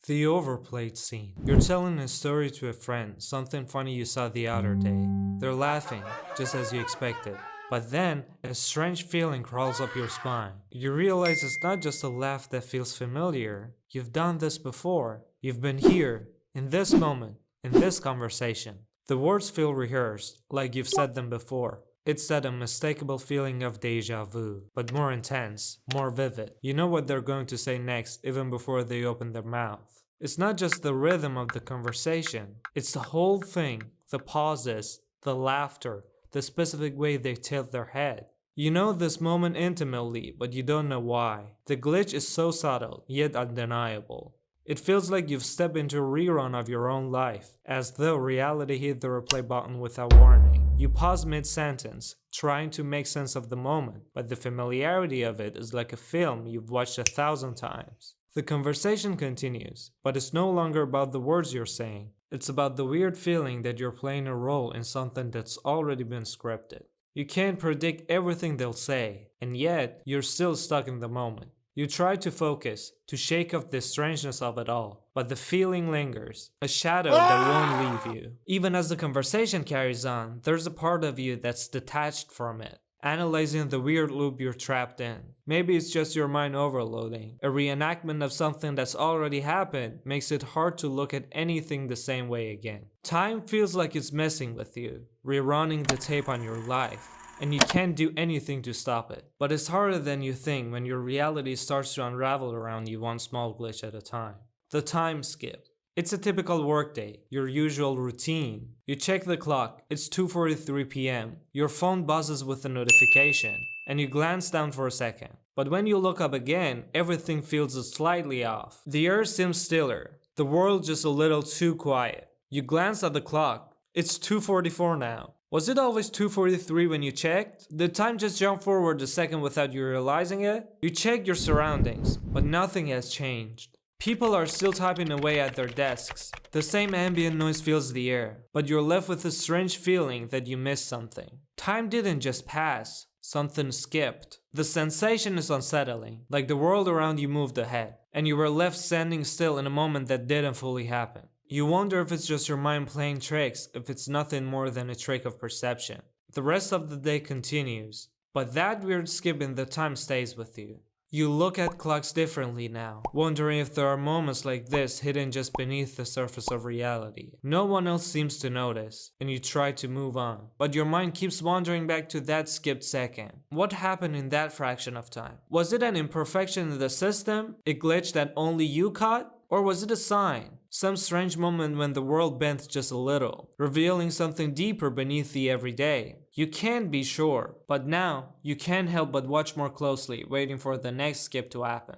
The overplayed scene. You're telling a story to a friend, something funny you saw the other day. They're laughing, just as you expected. But then, a strange feeling crawls up your spine. You realize it's not just a laugh that feels familiar. You've done this before. You've been here, in this moment, in this conversation. The words feel rehearsed, like you've said them before. It's that unmistakable feeling of déjà vu, but more intense, more vivid. You know what they're going to say next, even before they open their mouth. It's not just the rhythm of the conversation, it's the whole thing, the pauses, the laughter, the specific way they tilt their head. You know this moment intimately, but you don't know why. The glitch is so subtle, yet undeniable. It feels like you've stepped into a rerun of your own life, as though reality hit the replay button without warning. You pause mid-sentence, trying to make sense of the moment, but the familiarity of it is like a film you've watched 1,000 times. The conversation continues, but it's no longer about the words you're saying. It's about the weird feeling that you're playing a role in something that's already been scripted. You can't predict everything they'll say, and yet you're still stuck in the moment. You try to focus, to shake off the strangeness of it all, but the feeling lingers, a shadow that won't leave you. Even as the conversation carries on, there's a part of you that's detached from it, analyzing the weird loop you're trapped in. Maybe it's just your mind overloading. A reenactment of something that's already happened makes it hard to look at anything the same way again. Time feels like it's messing with you, rerunning the tape on your life. And you can't do anything to stop it. But it's harder than you think when your reality starts to unravel around you one small glitch at a time. The time skip. It's a typical workday, your usual routine. You check the clock, it's 2:43 p.m. Your phone buzzes with a notification, and you glance down for a second. But when you look up again, everything feels slightly off. The air seems stiller, the world just a little too quiet. You glance at the clock, it's 2:44 now. Was it always 2:43 when you checked? Did time just jump forward a second without you realizing it? You check your surroundings, but nothing has changed. People are still typing away at their desks. The same ambient noise fills the air, but you're left with a strange feeling that you missed something. Time didn't just pass, something skipped. The sensation is unsettling, like the world around you moved ahead, and you were left standing still in a moment that didn't fully happen. You wonder if it's just your mind playing tricks, if it's nothing more than a trick of perception. The rest of the day continues, but that weird skip in the time stays with you. You look at clocks differently now, wondering if there are moments like this hidden just beneath the surface of reality. No one else seems to notice, and you try to move on, but your mind keeps wandering back to that skipped second. What happened in that fraction of time? Was it an imperfection in the system? A glitch that only you caught? Or was it a sign? Some strange moment when the world bent just a little, revealing something deeper beneath the everyday. You can't be sure, but now you can't help but watch more closely, waiting for the next skip to happen.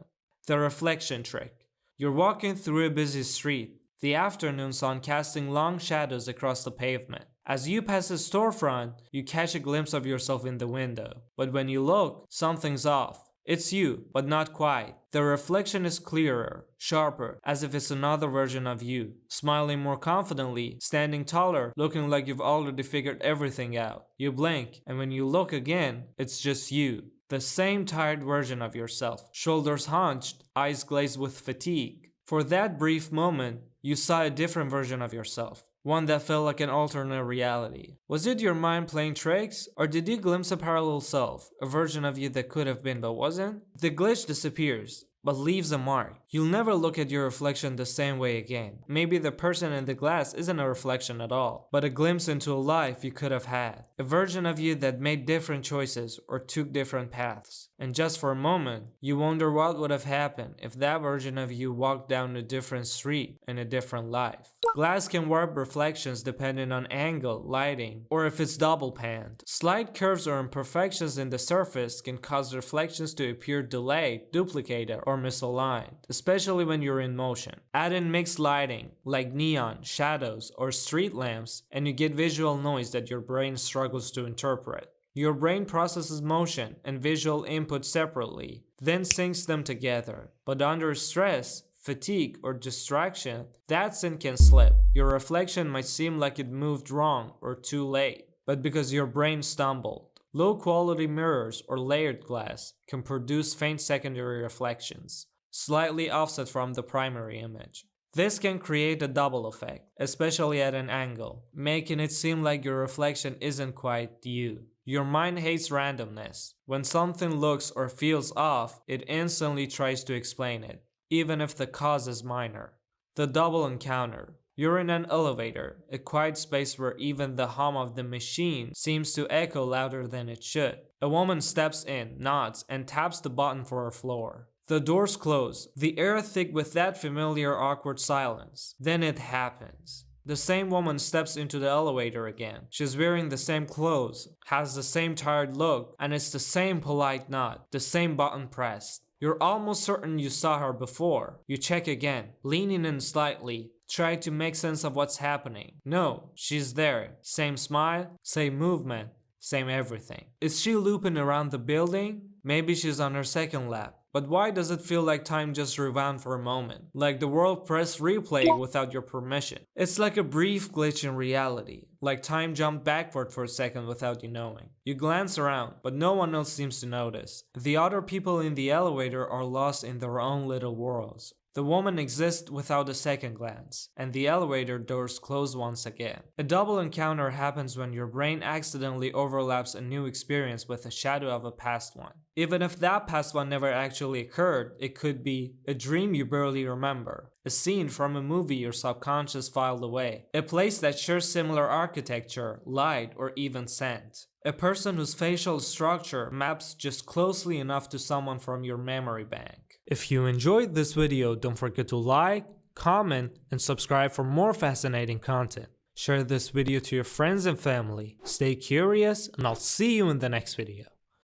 The reflection trick. You're walking through a busy street, the afternoon sun casting long shadows across the pavement. As you pass a storefront, you catch a glimpse of yourself in the window. But when you look, something's off. It's you, but not quite. The reflection is clearer, sharper, as if it's another version of you, smiling more confidently, standing taller, looking like you've already figured everything out. You blink, and when you look again, it's just you. The same tired version of yourself, shoulders hunched, eyes glazed with fatigue. For that brief moment, you saw a different version of yourself. One that felt like an alternate reality. Was it your mind playing tricks? Or did you glimpse a parallel self? A version of you that could have been but wasn't? The glitch disappears, but leaves a mark. You'll never look at your reflection the same way again. Maybe the person in the glass isn't a reflection at all, but a glimpse into a life you could have had. A version of you that made different choices or took different paths. And just for a moment, you wonder what would have happened if that version of you walked down a different street in a different life. Glass can warp reflections depending on angle, lighting, or if it's double panned. Slight curves or imperfections in the surface can cause reflections to appear delayed, duplicated, or misaligned, especially when you're in motion. Add in mixed lighting, like neon, shadows, or street lamps, and you get visual noise that your brain struggles to interpret. Your brain processes motion and visual input separately, then syncs them together. But under stress, fatigue, or distraction, that sync can slip. Your reflection might seem like it moved wrong or too late, but because your brain stumbled. Low quality mirrors or layered glass can produce faint secondary reflections, slightly offset from the primary image. This can create a double effect, especially at an angle, making it seem like your reflection isn't quite you. Your mind hates randomness. When something looks or feels off, it instantly tries to explain it, even if the cause is minor. The double encounter. You're in an elevator, a quiet space where even the hum of the machine seems to echo louder than it should. A woman steps in, nods, and taps the button for her floor. The doors close, the air thick with that familiar awkward silence. Then it happens. The same woman steps into the elevator again. She's wearing the same clothes, has the same tired look, and it's the same polite nod, the same button pressed. You're almost certain you saw her before. You check again, leaning in slightly, try to make sense of what's happening. No, she's there. Same smile, same movement, same everything. Is she looping around the building? Maybe she's on her second lap. But why does it feel like time just rewound for a moment? Like the world pressed replay without your permission. It's like a brief glitch in reality. Like time jumped backward for a second without you knowing. You glance around, but no one else seems to notice. The other people in the elevator are lost in their own little worlds. The woman exists without a second glance, and the elevator doors close once again. A double encounter happens when your brain accidentally overlaps a new experience with a shadow of a past one. Even if that past one never actually occurred, it could be a dream you barely remember, a scene from a movie your subconscious filed away, a place that shares similar architecture, light, or even scent. A person whose facial structure maps just closely enough to someone from your memory bank. If you enjoyed this video, don't forget to like, comment, and subscribe for more fascinating content. Share this video to your friends and family. Stay curious, and I'll see you in the next video.